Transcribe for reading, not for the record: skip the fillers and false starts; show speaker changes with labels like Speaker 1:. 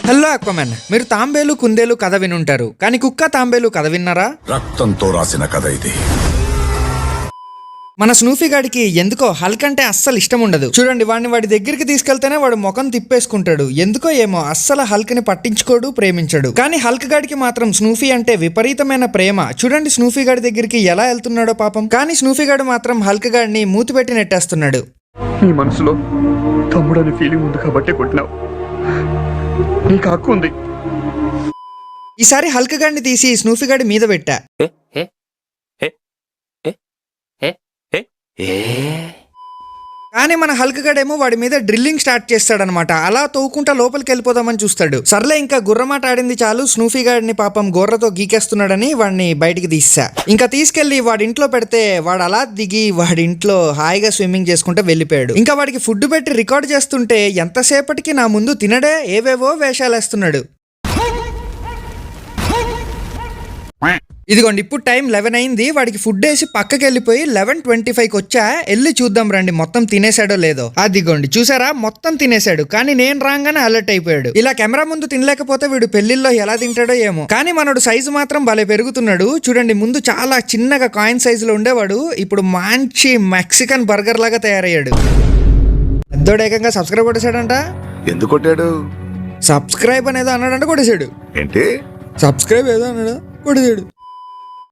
Speaker 1: Hello అక్వామన్, మీరు తాంబేలు కుందేలు కథ వినుంటారు, కానీ కుక్క తాంబేలు కథ విన్నారా?
Speaker 2: రక్తంతో రాసిన కథ ఇది.
Speaker 1: మన స్నూఫీ గాడికి ఎందుకో హల్క్ అంటే అస్సలు ఇష్టం ఉండదు. చూడండి, వాడి దగ్గరికి తీసుకెళ్తేనే వాడు ముఖం తిప్పేసుకుంటాడు. ఎందుకో ఏమో అస్సలు హల్క్ ని పట్టించుకోడు, ప్రేమించడు. కానీ హల్క్ గాడికి మాత్రం స్నూఫీ అంటే విపరీతమైన ప్రేమ. చూడండి స్నూఫీ గాడి దగ్గరికి ఎలా వెళ్తున్నాడో పాపం. కానీ స్నూఫీ గాడు మాత్రం హల్క్ గాడిని మూతి పెట్టి నెట్టేస్తున్నాడు.
Speaker 3: నీ మనసులో తమ్ముడు అనే ఫీలింగ్ ఉంది కాబట్టి కొట్టినావు. నీకు హక్కు ఉంది.
Speaker 1: ఈసారి హల్క్ గాడిని తీసి స్నూఫీ గాడి మీద పెట్టా. కానీ మన హల్క్ గడేమో వాడి మీద డ్రిల్లింగ్ స్టార్ట్ చేస్తాడనమాట. అలా తోవుకుంటా లోపలికి వెళ్ళిపోదామని చూస్తాడు. సర్లే ఇంకా గుర్రమాట ఆడింది చాలు, స్నూఫీ గాడిని పాపం గొర్రతో గీకేస్తున్నాడని వాడిని బయటికి తీసా. ఇంకా తీసుకెళ్లి వాడి ఇంట్లో పెడితే వాడు అలా దిగి వాడి ఇంట్లో హాయిగా స్విమ్మింగ్ చేసుకుంటూ వెళ్ళిపోయాడు. ఇంకా వాడికి ఫుడ్ పెట్టి రికార్డ్ చేస్తుంటే ఎంతసేపటికి నా ముందు తినడే ఏవేవో వేషాలు వేస్తున్నాడు. ఇదిగోండి, ఇప్పుడు టైం 11 అయింది. వాడికి ఫుడ్ వేసి పక్కకి వెళ్ళిపోయి 11:25కి వచ్చా. వెళ్ళి చూద్దాం రండి మొత్తం తినేసాడో లేదో. అదిగోండి చూసారా, మొత్తం తినేసాడు. కానీ నేను రాగానే అలర్ట్ అయిపోయాడు. ఇలా కెమెరా ముందు తినలేకపోతే వీడు పెళ్లిల్లో ఎలా తింటాడో ఏమో. కానీ మనోడు సైజు మాత్రం భలే పెరుగుతున్నాడు. చూడండి, ముందు చాలా చిన్నగా కాయిన్ సైజులో ఉండేవాడు, ఇప్పుడు మంచి మెక్సికన్ బర్గర్ లాగా తయారయ్యాడు. పెద్దోడు ఏకంగా సబ్స్క్రైబ్ కొట్టేశాడంట.
Speaker 2: ఎందుకు కొట్టాడు?
Speaker 1: సబ్స్క్రైబ్ అనేదో అన్నాడంట, కొట్టేశాడు.
Speaker 2: ఏంటి?
Speaker 1: సబ్స్క్రైబ్ ఏదో అన్నాడు, కొట్టేశాడు.